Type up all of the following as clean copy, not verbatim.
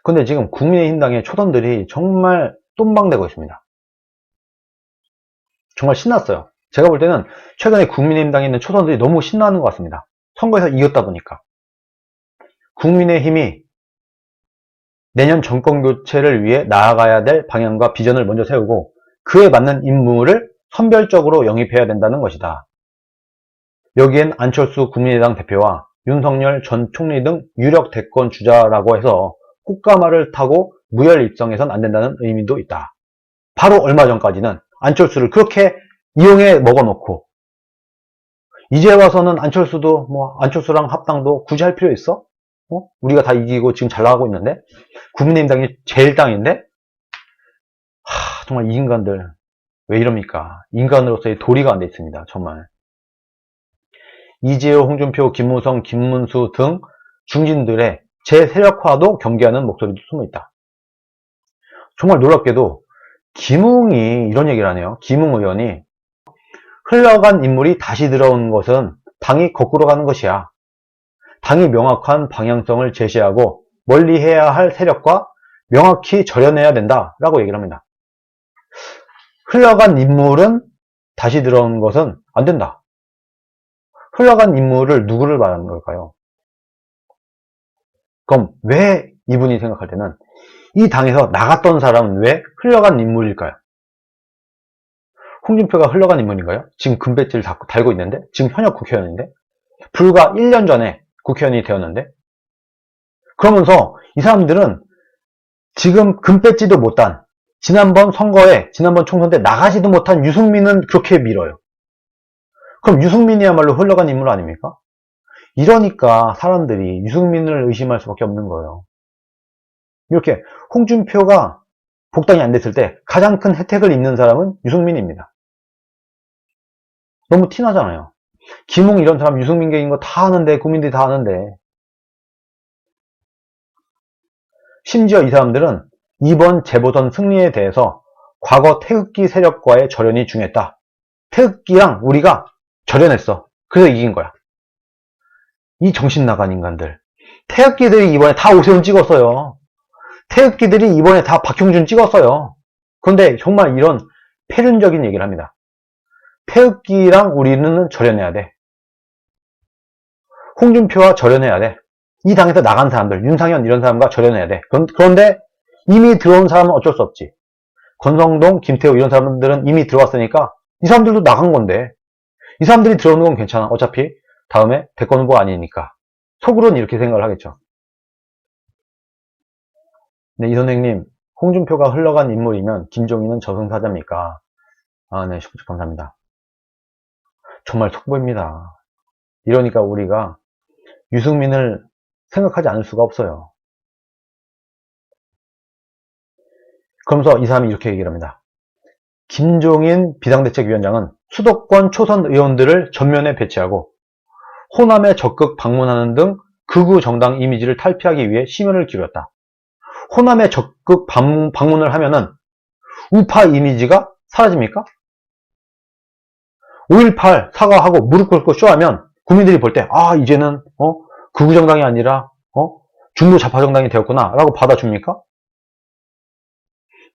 근데 지금 국민의힘당의 초선들이 정말 똠방대고 있습니다. 정말 신났어요. 제가 볼 때는 최근에 국민의힘당에 있는 초선들이 너무 신나는 것 같습니다. 선거에서 이겼다 보니까. 국민의힘이 내년 정권 교체를 위해 나아가야 될 방향과 비전을 먼저 세우고 그에 맞는 인물을 선별적으로 영입해야 된다는 것이다. 여기엔 안철수 국민의당 대표와 윤석열 전 총리 등 유력 대권 주자라고 해서 꽃가마를 타고 무혈 입성해선 안 된다는 의미도 있다. 바로 얼마 전까지는 안철수를 그렇게 이용해 먹어놓고 이제 와서는 안철수도 안철수랑 합당도 굳이 할 필요 있어? 우리가 다 이기고 지금 잘 나가고 있는데 국민의힘당이 제일 당인데 정말 이 인간들 왜 이럽니까? 인간으로서의 도리가 안 돼 있습니다. 정말. 이재호, 홍준표, 김무성, 김문수 등 중진들의 재세력화도 경계하는 목소리도 숨어있다. 정말 놀랍게도 김웅이 이런 얘기를 하네요. 김웅 의원이 흘러간 인물이 다시 들어온 것은 당이 거꾸로 가는 것이야. 당이 명확한 방향성을 제시하고 멀리해야 할 세력과 명확히 절여내야 된다라고 얘기를 합니다. 흘러간 인물은 다시 들어온 것은 안 된다. 흘러간 인물을 누구를 말하는 걸까요? 그럼 왜 이분이 생각할 때는 이 당에서 나갔던 사람은 왜 흘러간 인물일까요? 홍준표가 흘러간 인물인가요? 지금 금배지를 달고 있는데 지금 현역 국회의원인데 불과 1년 전에 국회의원이 되었는데 그러면서 이 사람들은 지금 금배지도 못 단 지난번 총선 때 나가지도 못한 유승민은 그렇게 밀어요. 그럼 유승민이야말로 흘러간 인물 아닙니까? 이러니까 사람들이 유승민을 의심할 수밖에 없는 거예요. 이렇게 홍준표가 복당이 안 됐을 때 가장 큰 혜택을 입는 사람은 유승민입니다. 너무 티나잖아요. 김웅 이런 사람 유승민계인 거 다 아는데 국민들이 다 아는데 심지어 이 사람들은 이번 재보선 승리에 대해서 과거 태극기 세력과의 절연이 중요했다. 태극기랑 우리가 절연했어. 그래서 이긴 거야. 이 정신 나간 인간들. 태극기들이 이번에 다 오세훈 찍었어요. 태극기들이 이번에 다 박형준 찍었어요. 그런데 정말 이런 패륜적인 얘기를 합니다. 태극기랑 우리는 절연해야 돼. 홍준표와 절연해야 돼. 이 당에서 나간 사람들, 윤상현 이런 사람과 절연해야 돼. 그런데 이미 들어온 사람은 어쩔 수 없지. 권성동, 김태우 이런 사람들은 이미 들어왔으니까 이 사람들도 나간 건데 이 사람들이 들어오는 건 괜찮아. 어차피 다음에 대권 후보가 아니니까. 속으로는 이렇게 생각을 하겠죠. 네, 이 선생님, 홍준표가 흘러간 인물이면 김종인은 저승사자입니까? 네, 감사합니다. 정말 속보입니다. 이러니까 우리가 유승민을 생각하지 않을 수가 없어요. 그러면서 이 사람이 이렇게 얘기를 합니다. 김종인 비상대책위원장은 수도권 초선 의원들을 전면에 배치하고 호남에 적극 방문하는 등 극우 정당 이미지를 탈피하기 위해 심혈을 기울였다. 호남에 적극 방문을 하면은 우파 이미지가 사라집니까? 5.18 사과하고 무릎 꿇고 쇼하면 국민들이 볼 때 이제는 극우 정당이 아니라 중도 좌파 정당이 되었구나 라고 받아줍니까?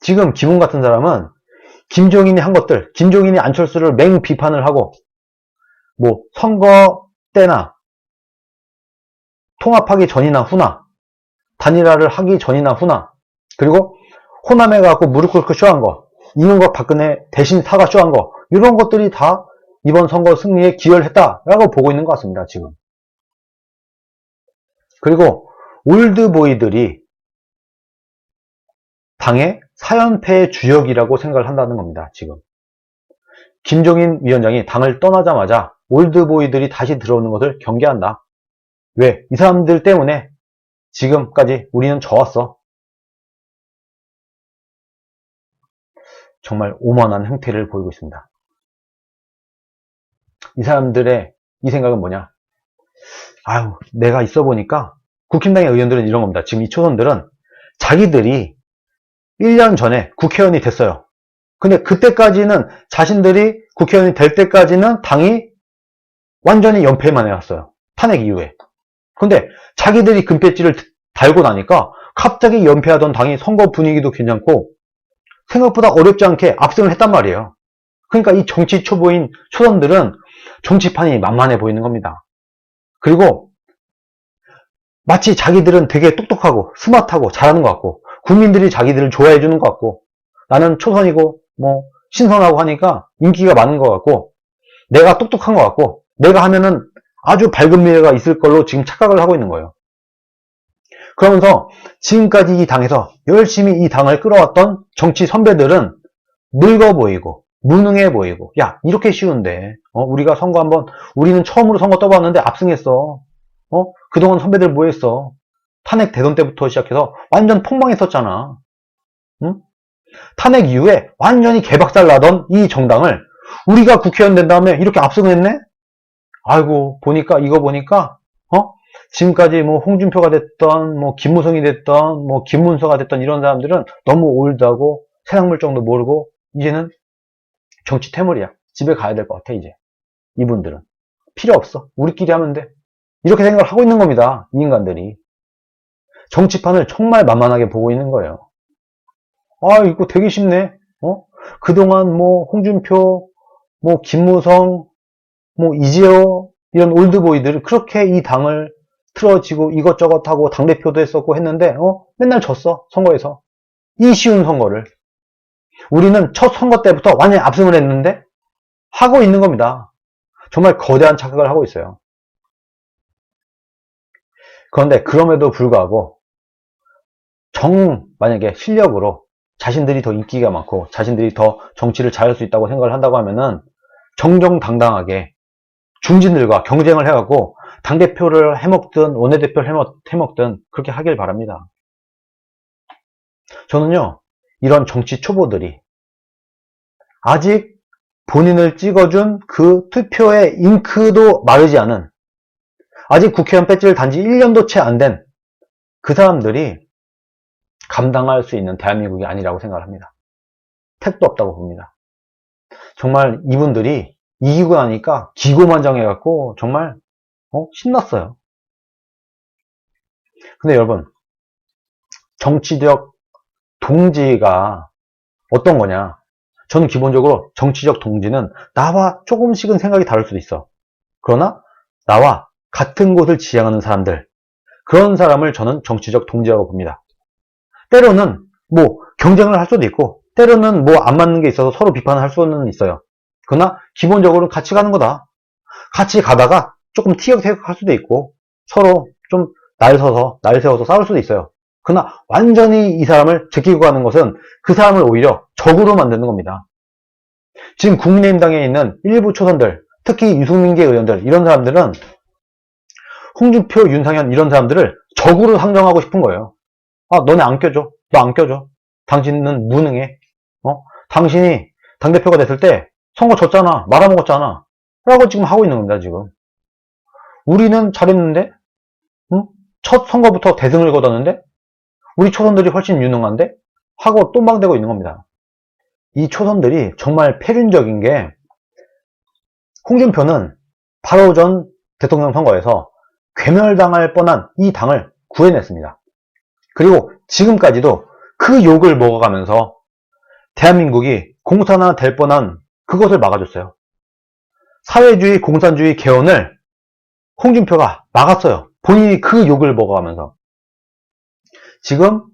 지금 김웅 같은 사람은 김종인이 한 것들, 김종인이 안철수를 맹 비판을 하고 선거 때나 통합하기 전이나 후나 단일화를 하기 전이나 후나 그리고 호남에 가고 무릎 꿇고 쇼한 거 이명박 박근혜 대신 사과 쇼한 거 이런 것들이 다 이번 선거 승리에 기여를 했다라고 보고 있는 것 같습니다. 지금. 그리고 올드보이들이 당의 사연패의 주역이라고 생각을 한다는 겁니다. 지금. 김종인 위원장이 당을 떠나자마자 올드보이들이 다시 들어오는 것을 경계한다. 왜? 이 사람들 때문에 지금까지 우리는 져왔어. 정말 오만한 행태를 보이고 있습니다. 이 사람들의 이 생각은 뭐냐? 내가 있어 보니까 국힘당의 의원들은 이런 겁니다. 지금 이 초선들은 자기들이 1년 전에 국회의원이 됐어요. 근데 그때까지는 자신들이 국회의원이 될 때까지는 당이 완전히 연패만 해왔어요. 탄핵 이후에. 근데 자기들이 금배지를 달고 나니까 갑자기 연패하던 당이 선거 분위기도 괜찮고 생각보다 어렵지 않게 압승을 했단 말이에요. 그러니까 이 정치 초보인 초선들은 정치판이 만만해 보이는 겁니다. 그리고 마치 자기들은 되게 똑똑하고 스마트하고 잘하는 것 같고 국민들이 자기들을 좋아해 주는 것 같고 나는 초선이고 뭐 신선하고 하니까 인기가 많은 것 같고 내가 똑똑한 것 같고 내가 하면은 아주 밝은 미래가 있을 걸로 지금 착각을 하고 있는 거예요. 그러면서 지금까지 이 당에서 열심히 이 당을 끌어왔던 정치 선배들은 늙어 보이고 무능해 보이고 야 이렇게 쉬운데 우리가 선거 한번 우리는 처음으로 선거 떠봤는데 압승했어. 그동안 선배들 뭐 했어? 탄핵 대선 때부터 시작해서 완전 폭망했었잖아. 응? 탄핵 이후에 완전히 개박살 나던 이 정당을 우리가 국회의원 된 다음에 이렇게 압승했네? 아이고 보니까 이거 보니까 지금까지 뭐 홍준표가 됐던 뭐 김무성이 됐던 뭐 김문서가 됐던 이런 사람들은 너무 올드하고 세상 물정도 모르고 이제는 정치 퇴물이야. 집에 가야 될 것 같아 이제. 이분들은 필요 없어. 우리끼리 하면 돼. 이렇게 생각을 하고 있는 겁니다. 이 인간들이. 정치판을 정말 만만하게 보고 있는 거예요. 아 이거 되게 쉽네. 그동안 뭐 홍준표 뭐 김무성 뭐 이재호 이런 올드보이들 그렇게 이 당을 틀어지고 이것저것 하고 당대표도 했었고 했는데 맨날 졌어 선거에서. 이 쉬운 선거를 우리는 첫 선거 때부터 완전히 압승을 했는데 하고 있는 겁니다. 정말 거대한 착각을 하고 있어요. 그런데 그럼에도 불구하고 만약에 실력으로 자신들이 더 인기가 많고 자신들이 더 정치를 잘할 수 있다고 생각을 한다고 하면은 정정당당하게 중진들과 경쟁을 해갖고 당대표를 해먹든 원내대표를 해먹든 그렇게 하길 바랍니다. 저는요 이런 정치 초보들이 아직 본인을 찍어준 그 투표의 잉크도 마르지 않은 아직 국회의원 배지를 단지 1년도 채 안 된 그 사람들이 감당할 수 있는 대한민국이 아니라고 생각을 합니다. 택도 없다고 봅니다. 정말 이분들이 이기고 나니까 기고만장해갖고 정말 신났어요. 근데 여러분 정치적 동지가 어떤 거냐? 저는 기본적으로 정치적 동지는 나와 조금씩은 생각이 다를 수도 있어. 그러나 나와 같은 곳을 지향하는 사람들, 그런 사람을 저는 정치적 동지라고 봅니다. 때로는 뭐 경쟁을 할 수도 있고 때로는 뭐 안 맞는 게 있어서 서로 비판을 할 수는 있어요. 그러나 기본적으로는 같이 가는 거다. 같이 가다가 조금 티격태격할 수도 있고 서로 좀 날 세워서 싸울 수도 있어요. 그러나 완전히 이 사람을 제끼고 가는 것은 그 사람을 오히려 적으로 만드는 겁니다. 지금 국민의힘당에 있는 일부 초선들, 특히 유승민계 의원들 이런 사람들은 홍준표, 윤상현 이런 사람들을 적으로 상정하고 싶은 거예요. 아 너네 안 껴줘. 너 안 껴줘. 당신은 무능해. 당신이 당대표가 됐을 때 선거 졌잖아. 말아먹었잖아. 라고 지금 하고 있는 겁니다. 지금. 우리는 잘했는데 응? 첫 선거부터 대승을 거뒀는데 우리 초선들이 훨씬 유능한데 하고 똠방대고 있는 겁니다. 이 초선들이 정말 폐륜적인 게 홍준표는 바로 전 대통령 선거에서 괴멸당할 뻔한 이 당을 구해냈습니다. 그리고 지금까지도 그 욕을 먹어가면서 대한민국이 공산화 될 뻔한 그것을 막아줬어요. 사회주의 공산주의 개헌을 홍준표가 막았어요. 본인이 그 욕을 먹어가면서. 지금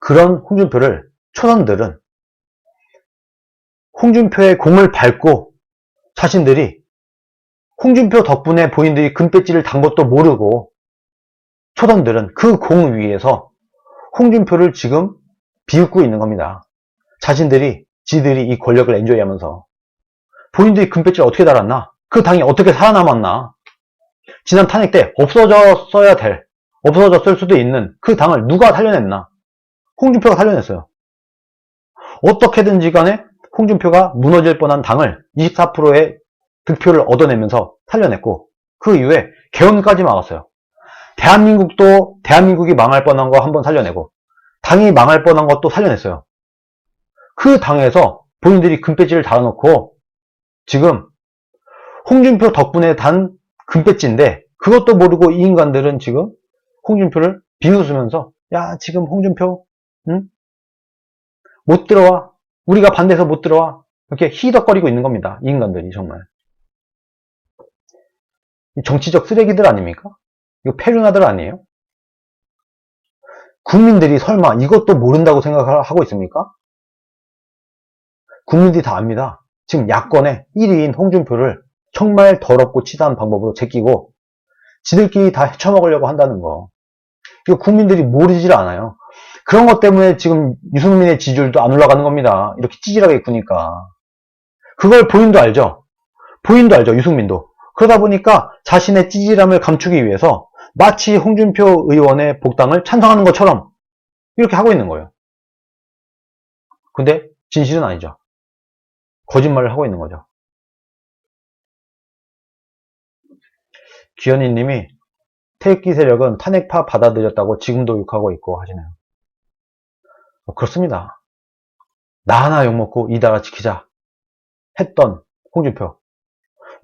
그런 홍준표를 초선들은 홍준표의 공을 밟고 자신들이 홍준표 덕분에 본인들이 금배지를 단 것도 모르고 초선들은 그 공 위에서 홍준표를 지금 비웃고 있는 겁니다. 자신들이 지들이 이 권력을 엔조이하면서 본인들이 금배지를 어떻게 달았나? 그 당이 어떻게 살아남았나? 지난 탄핵 때 없어졌을 수도 있는 그 당을 누가 살려냈나? 홍준표가 살려냈어요. 어떻게든지 간에 홍준표가 무너질 뻔한 당을 24%의 득표를 얻어내면서 살려냈고 그 이후에 개헌까지 막았어요. 대한민국이 망할 뻔한 거 한번 살려내고 당이 망할 뻔한 것도 살려냈어요. 그 당에서 본인들이 금배지를 달아놓고 지금 홍준표 덕분에 단 금배지인데 그것도 모르고 이 인간들은 지금 홍준표를 비웃으면서 야, 지금 홍준표, 응? 못 들어와. 우리가 반대해서 못 들어와. 이렇게 히덕거리고 있는 겁니다. 이 인간들이 정말. 정치적 쓰레기들 아닙니까? 이거 페류나들 아니에요? 국민들이 설마 이것도 모른다고 생각하고 있습니까? 국민들이 다 압니다. 지금 야권의 1위인 홍준표를 정말 더럽고 치사한 방법으로 제끼고 지들끼리 다 헤쳐먹으려고 한다는 거. 이거 국민들이 모르질 않아요. 그런 것 때문에 지금 유승민의 지지율도 안 올라가는 겁니다. 이렇게 찌질하게 구니까. 그걸 본인도 알죠? 본인도 알죠, 유승민도. 그러다 보니까 자신의 찌질함을 감추기 위해서 마치 홍준표 의원의 복당을 찬성하는 것처럼 이렇게 하고 있는 거예요. 근데 진실은 아니죠. 거짓말을 하고 있는 거죠. 기현이 님이 태극기 세력은 탄핵파 받아들였다고 지금도 욕하고 있고 하시네요. 그렇습니다. 나 하나 욕먹고 이 나라 지키자 했던 홍준표.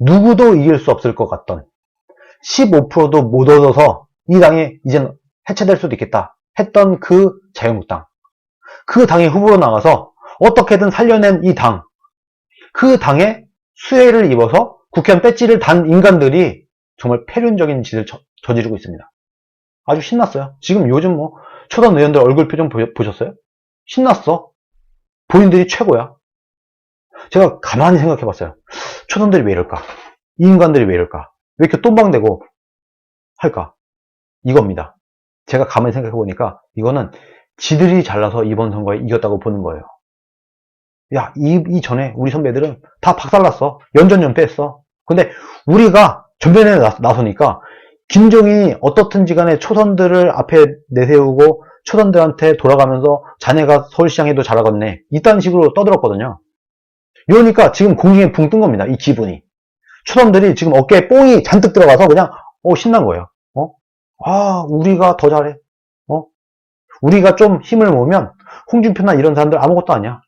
누구도 이길 수 없을 것 같던 15%도 못 얻어서 이 당이 이젠 해체될 수도 있겠다 했던 그 자유한국당. 그 당의 후보로 나가서 어떻게든 살려낸 이 당. 그 당에 수혜를 입어서 국회의원 배지를 단 인간들이 정말 폐륜적인 짓을 저지르고 있습니다. 아주 신났어요. 지금 요즘 뭐 초선 의원들 얼굴 표정 보셨어요? 신났어. 본인들이 최고야. 제가 가만히 생각해봤어요. 초선들이 왜 이럴까? 이 인간들이 왜 이럴까? 왜 이렇게 똠방대고 할까? 이겁니다. 제가 가만히 생각해보니까 이거는 지들이 잘나서 이번 선거에 이겼다고 보는 거예요. 야, 이전에 우리 선배들은 다 박살났어. 연전연패 했어. 근데 우리가 전면에 나서니까 김종인이 어떻든지 간에 초선들을 앞에 내세우고 초선들한테 돌아가면서 자네가 서울시장에도 잘하겠네. 이딴 식으로 떠들었거든요. 이러니까 지금 공중에 붕 뜬 겁니다. 이 기분이. 초선들이 지금 어깨에 뽕이 잔뜩 들어가서 그냥 신난 거예요. 우리가 더 잘해. 우리가 좀 힘을 모으면 홍준표나 이런 사람들 아무것도 아니야.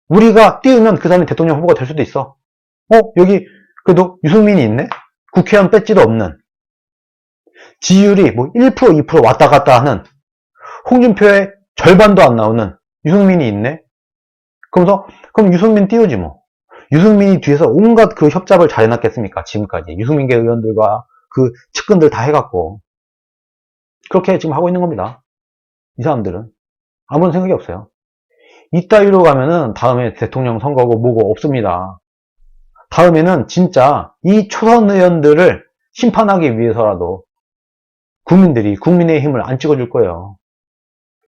우리가 띄우면 그 사람이 대통령 후보가 될 수도 있어. 여기 그래도 유승민이 있네? 국회의원 배지도 없는. 지지율이 뭐 1%, 2% 왔다 갔다 하는 홍준표의 절반도 안 나오는 유승민이 있네? 그럼 유승민 띄우지 뭐. 유승민이 뒤에서 온갖 그 협잡을 잘 해놨겠습니까? 지금까지. 유승민계 의원들과 그 측근들 다 해갖고. 그렇게 지금 하고 있는 겁니다. 이 사람들은. 아무런 생각이 없어요. 이따위로 가면은 다음에 대통령 선거고 뭐고 없습니다. 다음에는 진짜 이 초선 의원들을 심판하기 위해서라도 국민들이 국민의 힘을 안 찍어줄 거예요.